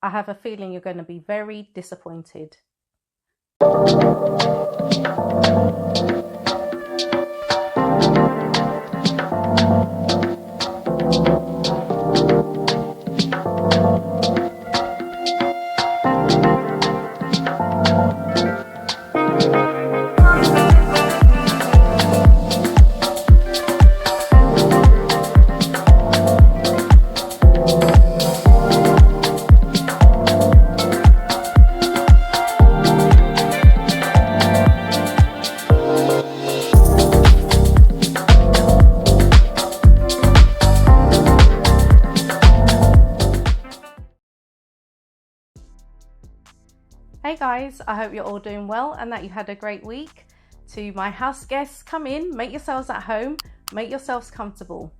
I have a feeling you're going to be very disappointed. Hey guys, I hope you're all doing well and that you had a great week. To my house guests, come in, make yourselves at home, make yourselves comfortable.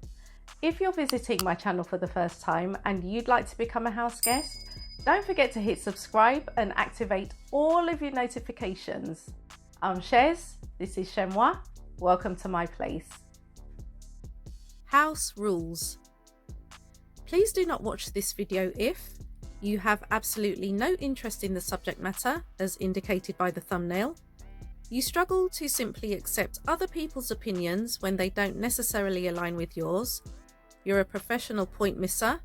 If you're visiting my channel for the first time and you'd like to become a house guest, don't forget to hit subscribe and activate all of your notifications. I'm Chez, this is Chez M0i. Welcome to my place. House rules. Please do not watch this video if you have absolutely no interest in the subject matter, as indicated by the thumbnail. You struggle to simply accept other people's opinions when they don't necessarily align with yours. You're a professional point misser.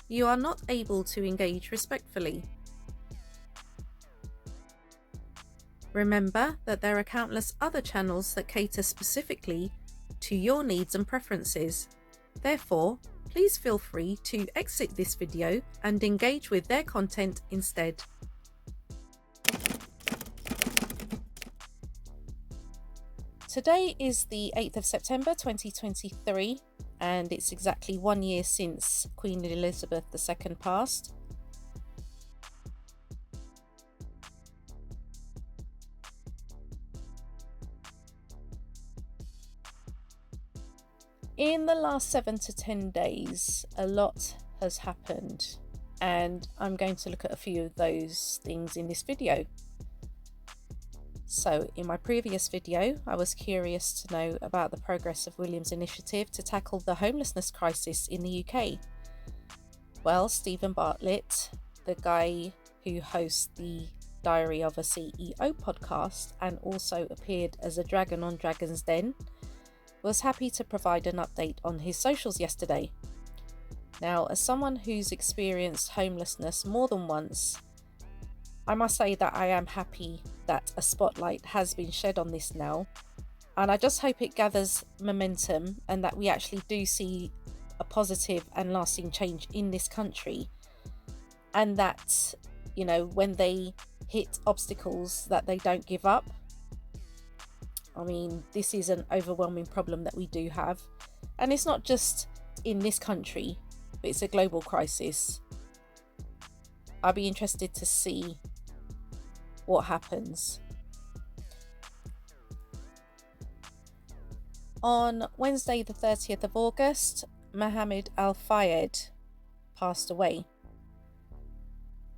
You are not able to engage respectfully. Remember that there are countless other channels that cater specifically to your needs and preferences. Therefore, please feel free to exit this video and engage with their content instead. Today is the 8th of September 2023 and it's exactly 1 year since Queen Elizabeth II passed. In the last 7 to 10 days, a lot has happened, and I'm going to look at a few of those things in this video. So, in my previous video, I was curious to know about the progress of William's initiative to tackle the homelessness crisis in the UK. Well, Stephen Bartlett, the guy who hosts the Diary of a CEO podcast and also appeared as a dragon on Dragon's Den, was happy to provide an update on his socials yesterday. Now, as someone who's experienced homelessness more than once, I must say that I am happy that a spotlight has been shed on this now, and I just hope it gathers momentum and that we actually do see a positive and lasting change in this country, and that, you know, when they hit obstacles, that they don't give up. I mean, this is an overwhelming problem that we do have, and it's not just in this country, but it's a global crisis. I'll be interested to see what happens. On Wednesday the 30th of August, Mohammed al-Fayed passed away.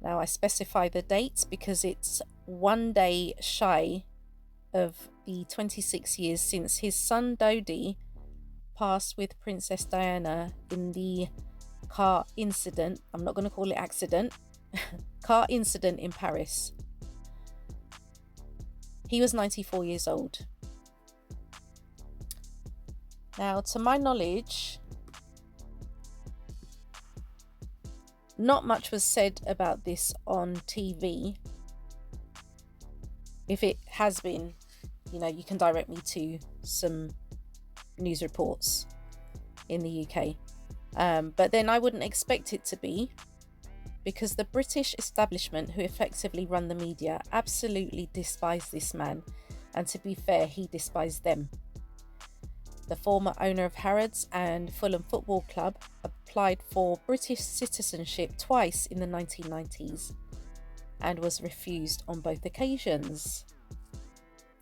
Now I specify the date because it's 1 day shy of the 26 years since his son Dodi passed with Princess Diana in the car incident, I'm not going to call it accident, car incident in Paris. He was 94 years old. Now, to my knowledge, not much was said about this on TV. If it has been, you know, you can direct me to some news reports in the UK. But then I wouldn't expect it to be, because the British establishment, who effectively run the media, absolutely despise this man. And to be fair, he despised them. The former owner of Harrods and Fulham Football Club applied for British citizenship twice in the 1990s and was refused on both occasions.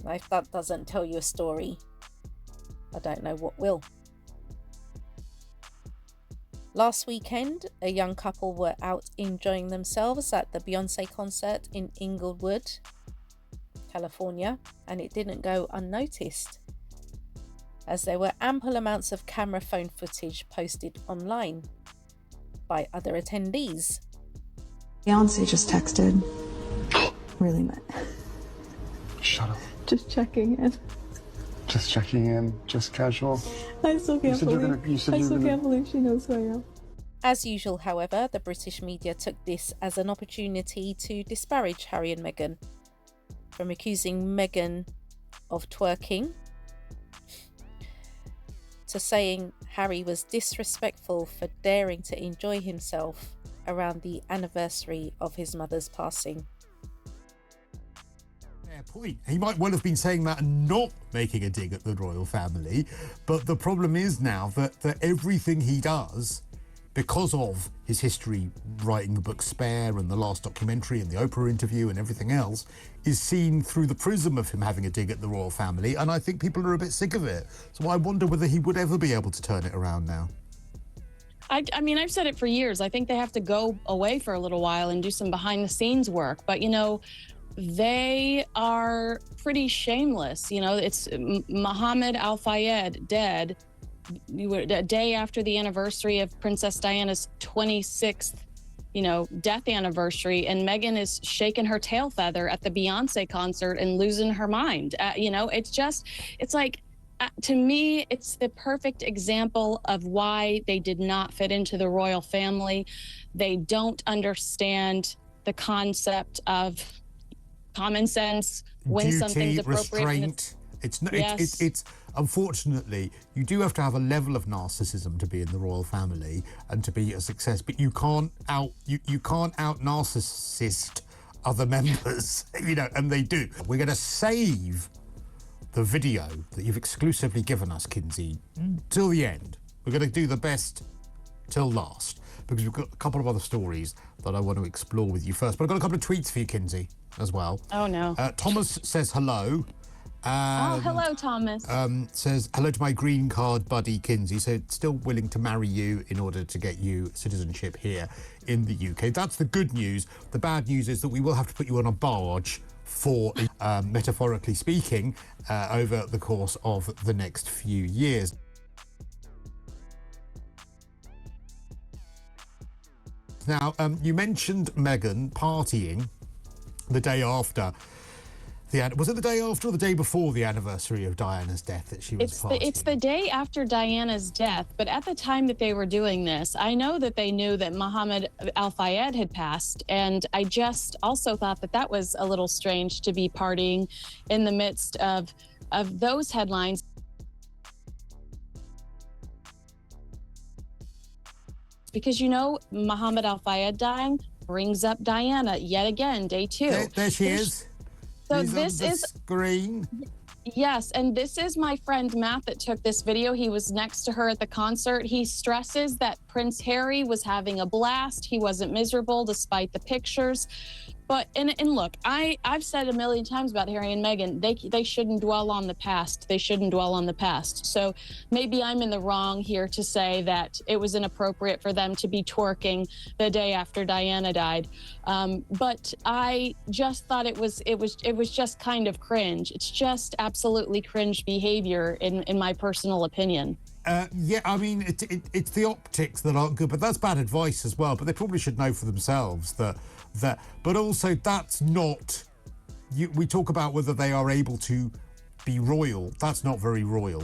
Now, if that doesn't tell you a story, I don't know what will. Last weekend, a young couple were out enjoying themselves at the Beyonce concert in Inglewood, California, and it didn't go unnoticed, as there were ample amounts of camera phone footage posted online by other attendees. Beyonce just texted. Really meant. Shut up. Just checking in. Just checking in, just casual. I still can't believe she knows who I am. As usual, however, the British media took this as an opportunity to disparage Harry and Meghan, from accusing Meghan of twerking to saying Harry was disrespectful for daring to enjoy himself around the anniversary of his mother's passing. Fair point. He might well have been saying that and not making a dig at the royal family, but the problem is now that everything he does, because of his history writing the book Spare and the last documentary and the Oprah interview and everything else, is seen through the prism of him having a dig at the royal family, and I think people are a bit sick of it. So I wonder whether he would ever be able to turn it around now. I mean, I've said it for years. I think they have to go away for a little while and do some behind-the-scenes work. But, you know, they are pretty shameless. You know, it's Mohammed al-Fayed dead a day after the anniversary of Princess Diana's 26th, death anniversary, and Meghan is shaking her tail feather at the Beyonce concert and losing her mind. It's like, to me, it's the perfect example of why they did not fit into the royal family. They don't understand the concept of common sense when duty, something's appropriate. Restraint. It's unfortunately, you do have to have a level of narcissism to be in the royal family and to be a success, but you can't out narcissist other members, and they do. We're going to save the video that you've exclusively given us, Kinsey, till the end. We're going to do the best till last, because we've got a couple of other stories that I want to explore with you first. But I've got a couple of tweets for you, Kinsey, as well. Oh, no. Thomas says hello. Hello, Thomas. Says, hello to my green card buddy, Kinsey. So still willing to marry you in order to get you citizenship here in the UK. That's the good news. The bad news is that we will have to put you on a barge for, metaphorically speaking, over the course of the next few years. Now, you mentioned Meghan partying the day after. Was it the day after or the day before the anniversary of Diana's death that she was partying? It's the day after Diana's death, but at the time that they were doing this, I know that they knew that Mohammed al-Fayed had passed, and I just also thought that was a little strange to be partying in the midst of those headlines. Because, Mohammed al-Fayed dying brings up Diana yet again, day 2. There she is. So He's this on the is screen. Yes, and this is my friend Matt that took this video. He was next to her at the concert. He stresses that Prince Harry was having a blast. He wasn't miserable despite the pictures. But, and look, I've said a million times about Harry and Meghan, they shouldn't dwell on the past. They shouldn't dwell on the past. So maybe I'm in the wrong here to say that it was inappropriate for them to be twerking the day after Diana died. But I just thought it was just kind of cringe. It's just absolutely cringe behavior in my personal opinion. Yeah, I mean, it's the optics that aren't good, but that's bad advice as well. But they probably should know for themselves that but also that's not, we talk about whether they are able to be royal. That's not very royal.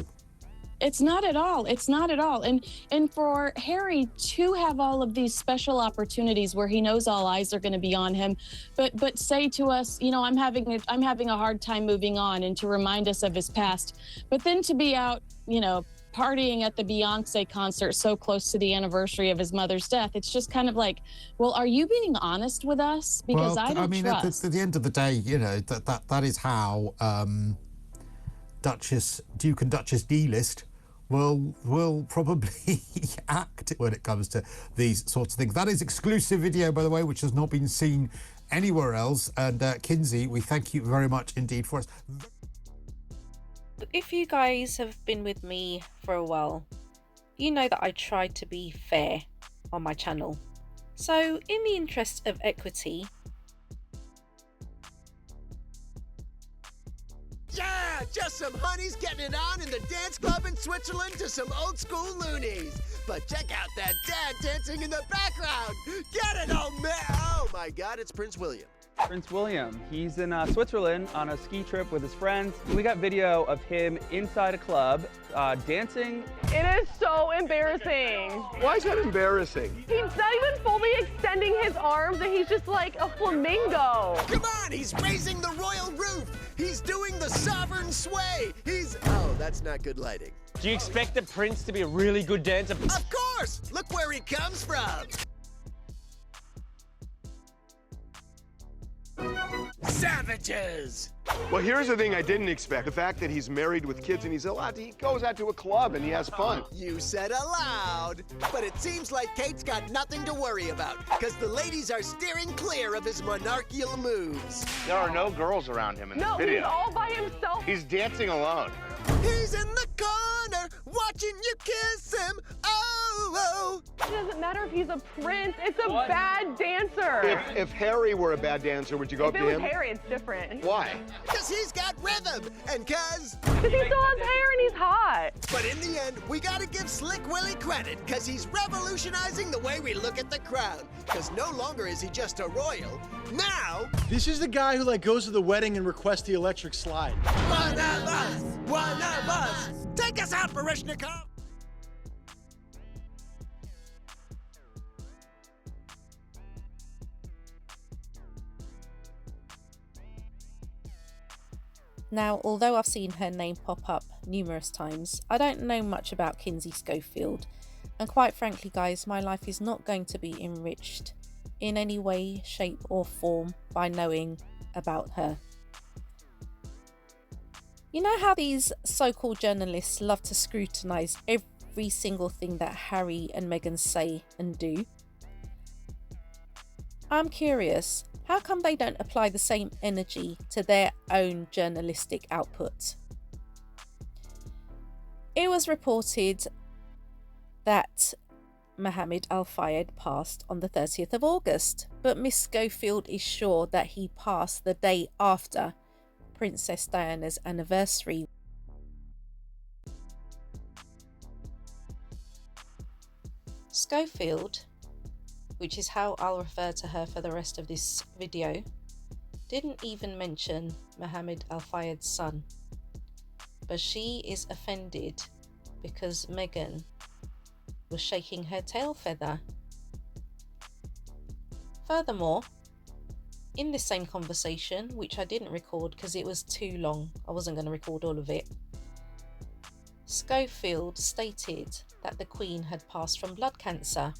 It's not at all. It's not at all. And for Harry to have all of these special opportunities where he knows all eyes are going to be on him, but say to us, I'm having a hard time moving on, and to remind us of his past, but then to be out, partying at the Beyonce concert so close to the anniversary of his mother's death, it's just kind of like, well, are you being honest with us? Because I don't trust. At the end of the day, that is how Duke and Duchess D-list will probably act when it comes to these sorts of things. That is exclusive video, by the way, which has not been seen anywhere else. And Kinsey, we thank you very much indeed for us. If you guys have been with me for a while, you know that I try to be fair on my channel. So in the interest of equity, yeah, just some honeys getting it on in the dance club in Switzerland to some old school loonies. But check out that dad dancing in the background. Get it, oh man! Oh my God, it's Prince William. Prince William. He's in Switzerland on a ski trip with his friends. We got video of him inside a club dancing. It is so embarrassing. Why is that embarrassing? He's not even fully extending his arms and he's just like a flamingo. Come on, he's raising the royal roof. He's doing the sovereign sway. Oh, that's not good lighting. Do you expect the prince to be a really good dancer? Of course! Look where he comes from. Savages! Well, here's the thing I didn't expect. The fact that he's married with kids and he goes out to a club and he has fun. You said aloud. But it seems like Kate's got nothing to worry about, because the ladies are steering clear of his monarchical moves. There are no girls around him in this No, video. he's all by himself. He's dancing alone. He's in the corner, watching you kiss him. Oh. It doesn't matter if he's a prince. It's a bad dancer. If Harry were a bad dancer, would you go up If to it him? was Harry, it's different. Why? Because he's got rhythm, and Because he still has hair and he's hot. But in the end, we gotta give Slick Willie credit, because he's revolutionizing the way we look at the crown. Because no longer is he just a royal. Now, this is the guy who goes to the wedding and requests the electric slide. One of us! One of us! Take us out, Barishnikov! Now, although I've seen her name pop up numerous times, I don't know much about Kinsey Schofield, and quite frankly guys, my life is not going to be enriched in any way, shape or form by knowing about her. You know how these so-called journalists love to scrutinise every single thing that Harry and Meghan say and do? I'm curious, how come they don't apply the same energy to their own journalistic output? It was reported that Mohammed al-Fayed passed on the 30th of August, but Miss Schofield is sure that he passed the day after Princess Diana's anniversary. Schofield, which is how I'll refer to her for the rest of this video, didn't even mention Mohammed al-Fayed's son, but she is offended because Meghan was shaking her tail feather. Furthermore, in this same conversation, which I didn't record because it was too long, I wasn't going to record all of it, Schofield stated that the Queen had passed from blood cancer.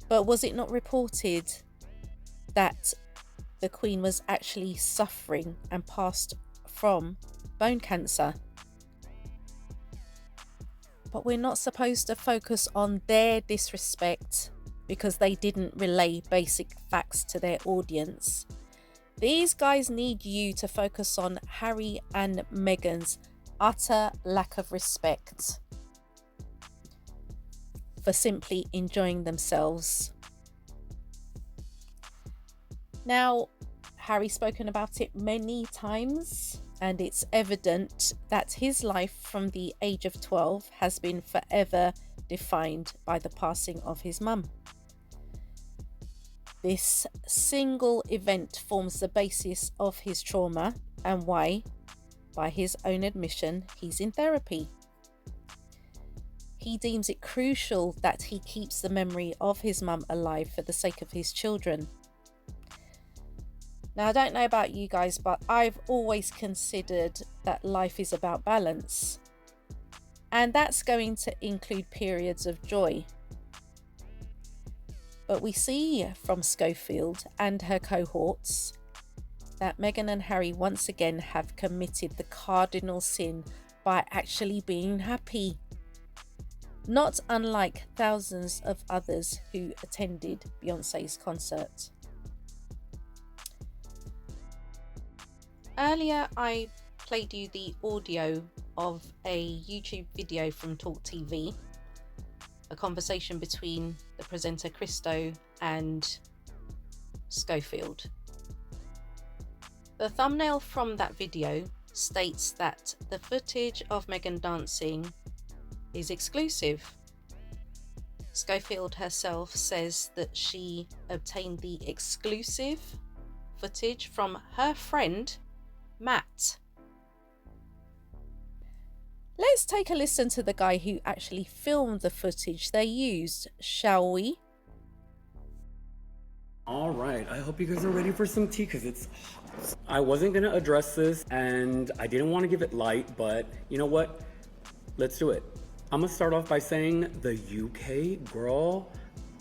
But was it not reported that the Queen was actually suffering and passed from bone cancer? But we're not supposed to focus on their disrespect because they didn't relay basic facts to their audience. These guys need you to focus on Harry and Meghan's utter lack of respect for simply enjoying themselves. Now, Harry's spoken about it many times, and it's evident that his life from the age of 12 has been forever defined by the passing of his mum. This single event forms the basis of his trauma and why, by his own admission, he's in therapy. He deems it crucial that he keeps the memory of his mum alive for the sake of his children. Now, I don't know about you guys, but I've always considered that life is about balance. And that's going to include periods of joy. But we see from Schofield and her cohorts that Meghan and Harry once again have committed the cardinal sin by actually being happy. Not unlike thousands of others who attended Beyonce's concert. Earlier, I played you the audio of a YouTube video from Talk TV, a conversation between the presenter Christo and Schofield. The thumbnail from that video states that the footage of Meghan dancing is exclusive Schofield herself says that she obtained the exclusive footage from her friend, Matt. Let's take a listen to the guy who actually filmed the footage they used, shall we? All right, I hope you guys are ready for some tea because it's hot. I wasn't going to address this and I didn't want to give it light, but you know what? Let's do it. I'm going to start off by saying the UK, girl,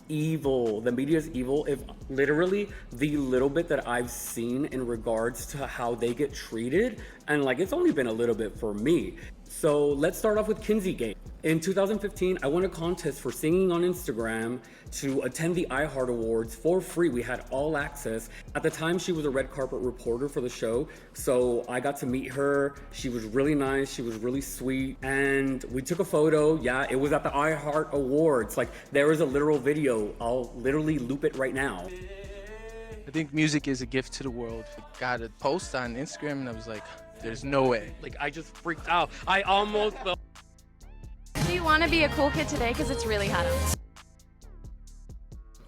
evil. The media is evil. If literally the little bit that I've seen in regards to how they get treated, and like it's only been a little bit for me. So let's start off with Kinsey Gate. In 2015, I won a contest for singing on Instagram to attend the iHeart Awards for free. We had all access. At the time, she was a red carpet reporter for the show, so I got to meet her. She was really nice, she was really sweet, and we took a photo. Yeah, it was at the iHeart Awards. Like, there is a literal video. I'll literally loop it right now. I think music is a gift to the world. I got a post on Instagram and I was like, there's no way. Like, I just freaked out. I almost felt. Do you want to be a cool kid today? Because it's really hot out.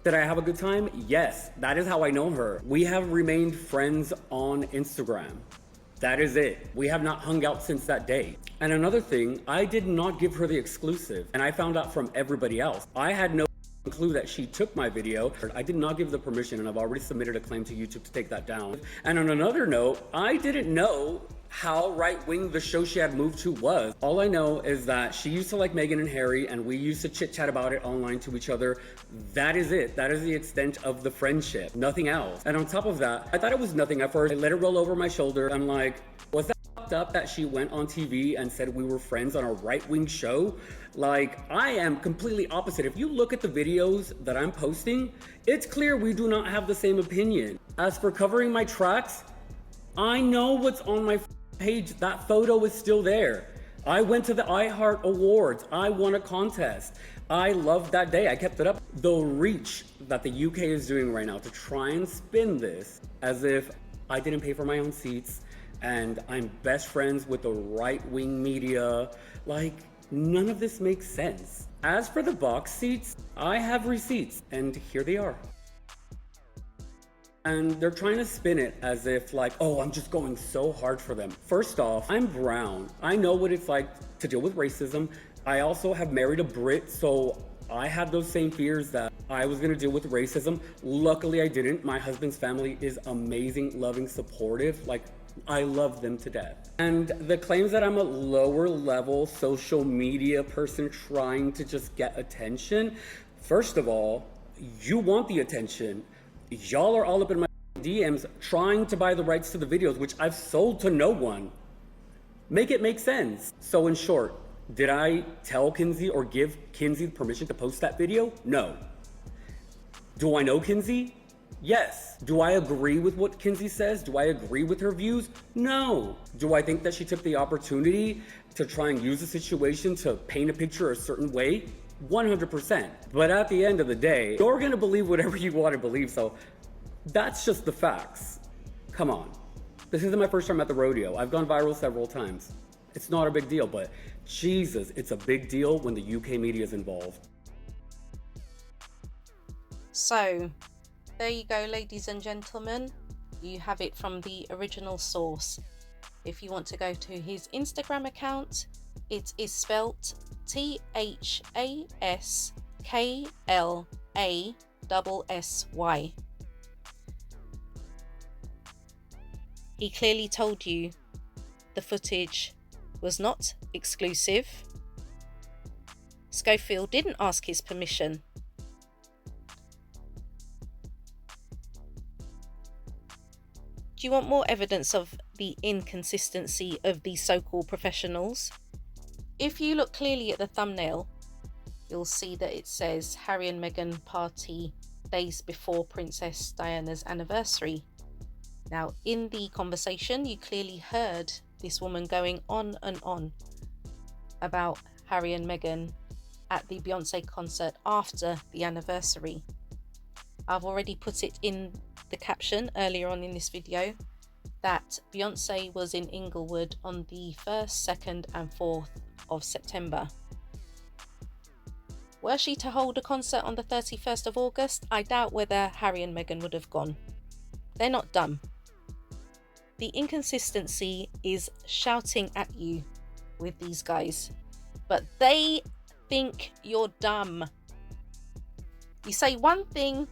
Did I have a good time? Yes, that is how I know her. We have remained friends on Instagram. That is it. We have not hung out since that day. And another thing, I did not give her the exclusive, and I found out from everybody else. I had no clue that she took my video. I did not give the permission, and I've already submitted a claim to YouTube to take that down. And on another note, I didn't know how right-wing the show she had moved to was. All I know is that she used to like Meghan and Harry, and we used to chit-chat about it online to each other. That is it. That is the extent of the friendship. Nothing else. And on top of that, I thought it was nothing at first. I let it roll over my shoulder. I'm like, was that fucked up that she went on TV and said we were friends on a right-wing show? Like, I am completely opposite. If you look at the videos that I'm posting, it's clear we do not have the same opinion. As for covering my tracks, I know what's on my page. That photo is still there. I went to the iHeart Awards. I won a contest. I loved that day. I kept it up. The reach that the UK is doing right now to try and spin this as if I didn't pay for my own seats and I'm best friends with the right-wing media. Like, none of this makes sense. As for the box seats, I have receipts, and here they are. And they're trying to spin it as if like, oh, I'm just going so hard for them. First off, I'm brown. I know what it's like to deal with racism. I also have married a Brit, so I had those same fears that I was gonna deal with racism. Luckily, I didn't. My husband's family is amazing, loving, supportive. Like, I love them to death. And the claims that I'm a lower level social media person trying to just get attention, first of all, you want the attention. Y'all are all up in my DMs trying to buy the rights to the videos, which I've sold to no one. Make it make sense. So in short, did I tell Kinsey or give Kinsey permission to post that video? No. Do I know Kinsey? Yes. Do I agree with what Kinsey says? Do I agree with her views? No. Do I think that she took the opportunity to try and use the situation to paint a picture a certain way? 100%. But at the end of the day, you're gonna believe whatever you want to believe, so that's just the facts. Come on. This isn't my first time at the rodeo. I've gone viral several times. It's not a big deal, but Jesus, it's a big deal when the UK media is involved. So, there you go, ladies and gentlemen. You have it from the original source. If you want to go to his Instagram account, it is spelt THASKLASSY. He clearly told you the footage was not exclusive. Schofield didn't ask his permission. Do you want more evidence of the inconsistency of these so-called professionals? If you look clearly at the thumbnail, you'll see that it says Harry and Meghan party days before Princess Diana's anniversary. Now, in the conversation, you clearly heard this woman going on and on about Harry and Meghan at the Beyonce concert after the anniversary. I've already put it in the caption earlier on in this video that Beyonce was in Inglewood on the 1st, 2nd and 4th of September. Were she to hold a concert on the 31st of August, I doubt whether Harry and Meghan would have gone. They're not dumb. The inconsistency is shouting at you with these guys, but they think you're dumb. You say one thing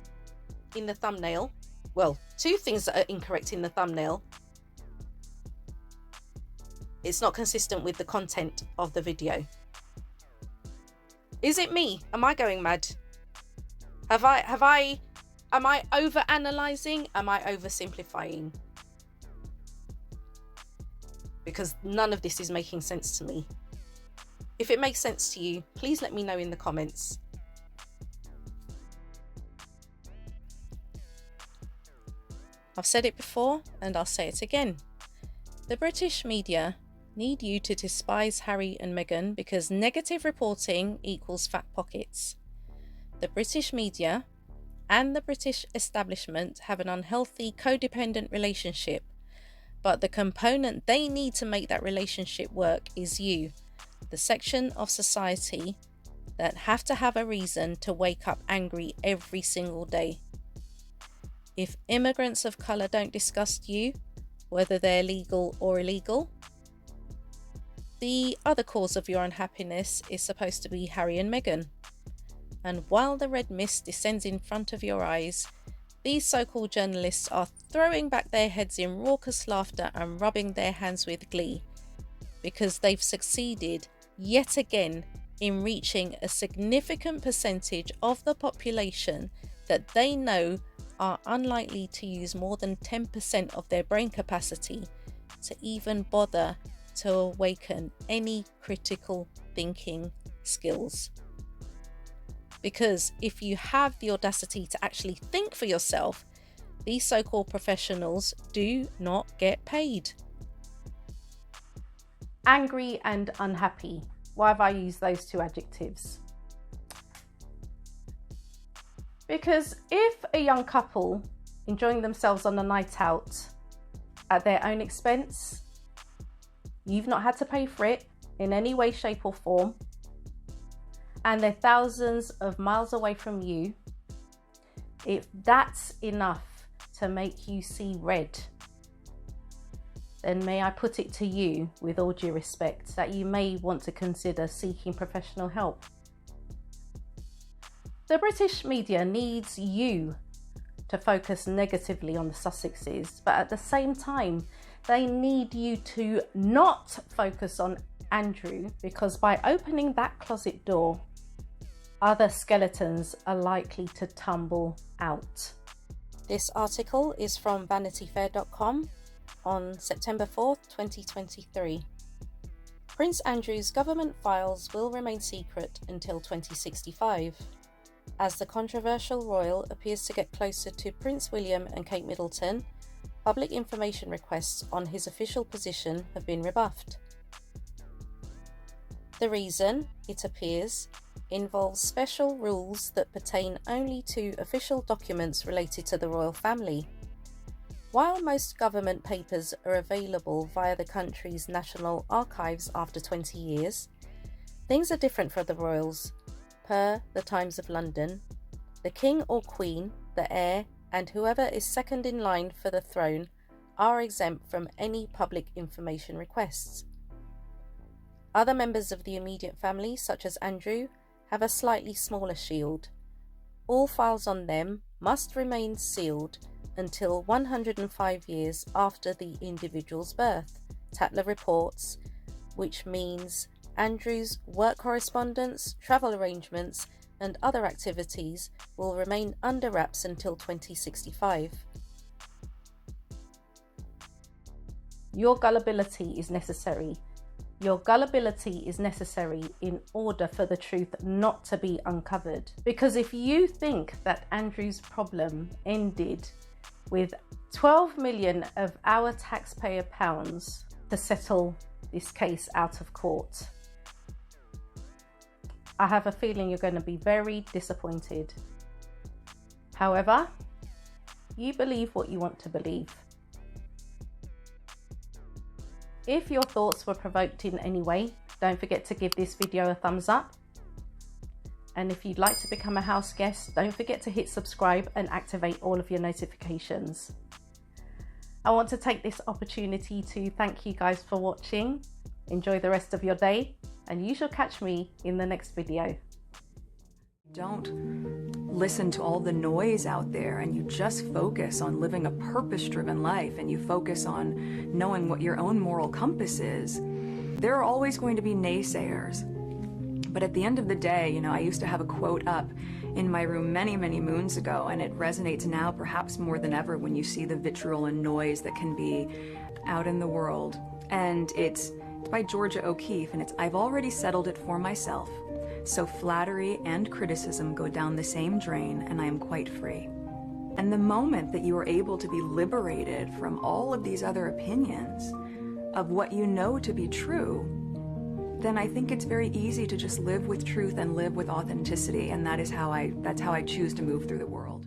in the thumbnail, well, two things that are incorrect in the thumbnail. It's not consistent with the content of the video. Is it me? Am I going mad? Am I over-analysing? Am I oversimplifying? Because none of this is making sense to me. If it makes sense to you, please let me know in the comments. I've said it before and I'll say it again. The British media need you to despise Harry and Meghan because negative reporting equals fat pockets. The British media and the British establishment have an unhealthy codependent relationship, but the component they need to make that relationship work is you, the section of society that have to have a reason to wake up angry every single day. If immigrants of colour don't disgust you, whether they're legal or illegal, the other cause of your unhappiness is supposed to be Harry and Meghan. And while the red mist descends in front of your eyes, these so-called journalists are throwing back their heads in raucous laughter and rubbing their hands with glee, because they've succeeded yet again in reaching a significant percentage of the population that they know are unlikely to use more than 10% of their brain capacity to even bother to awaken any critical thinking skills. Because if you have the audacity to actually think for yourself, these so-called professionals do not get paid. Angry and unhappy. Why have I used those two adjectives? Because if a young couple enjoying themselves on a night out at their own expense, you've not had to pay for it in any way, shape or form, and they're thousands of miles away from you, if that's enough to make you see red, then may I put it to you, with all due respect, that you may want to consider seeking professional help. The British media needs you to focus negatively on the Sussexes, but at the same time, they need you to not focus on Andrew, because by opening that closet door, other skeletons are likely to tumble out. This article is from vanityfair.com on September 4th, 2023. Prince Andrew's government files will remain secret until 2065. As the controversial royal appears to get closer to Prince William and Kate Middleton, public information requests on his official position have been rebuffed. The reason, it appears, involves special rules that pertain only to official documents related to the royal family. While most government papers are available via the country's national archives after 20 years, things are different for the royals. Per the Times of London, the King or Queen, the heir, and whoever is second in line for the throne are exempt from any public information requests. Other members of the immediate family, such as Andrew, have a slightly smaller shield. All files on them must remain sealed until 105 years after the individual's birth, Tatler reports, which means Andrew's work correspondence, travel arrangements, and other activities will remain under wraps until 2065. Your gullibility is necessary. Your gullibility is necessary in order for the truth not to be uncovered. Because if you think that Andrew's problem ended with 12 million of our taxpayer pounds to settle this case out of court, I have a feeling you're going to be very disappointed. However, you believe what you want to believe. If your thoughts were provoked in any way, don't forget to give this video a thumbs up. And if you'd like to become a house guest, don't forget to hit subscribe and activate all of your notifications. I want to take this opportunity to thank you guys for watching. Enjoy the rest of your day, and you shall catch me in the next video. Don't listen to all the noise out there, and you just focus on living a purpose-driven life, and you focus on knowing what your own moral compass is. There are always going to be naysayers. But at the end of the day, you know, I used to have a quote up in my room many, many moons ago, and it resonates now perhaps more than ever when you see the vitriol and noise that can be out in the world. And it's by Georgia O'Keeffe, and it's, "I've already settled it for myself, so flattery and criticism go down the same drain, and I am quite free." And the moment that you are able to be liberated from all of these other opinions of what you know to be true, then I think it's very easy to just live with truth and live with authenticity, and that's how I choose to move through the world.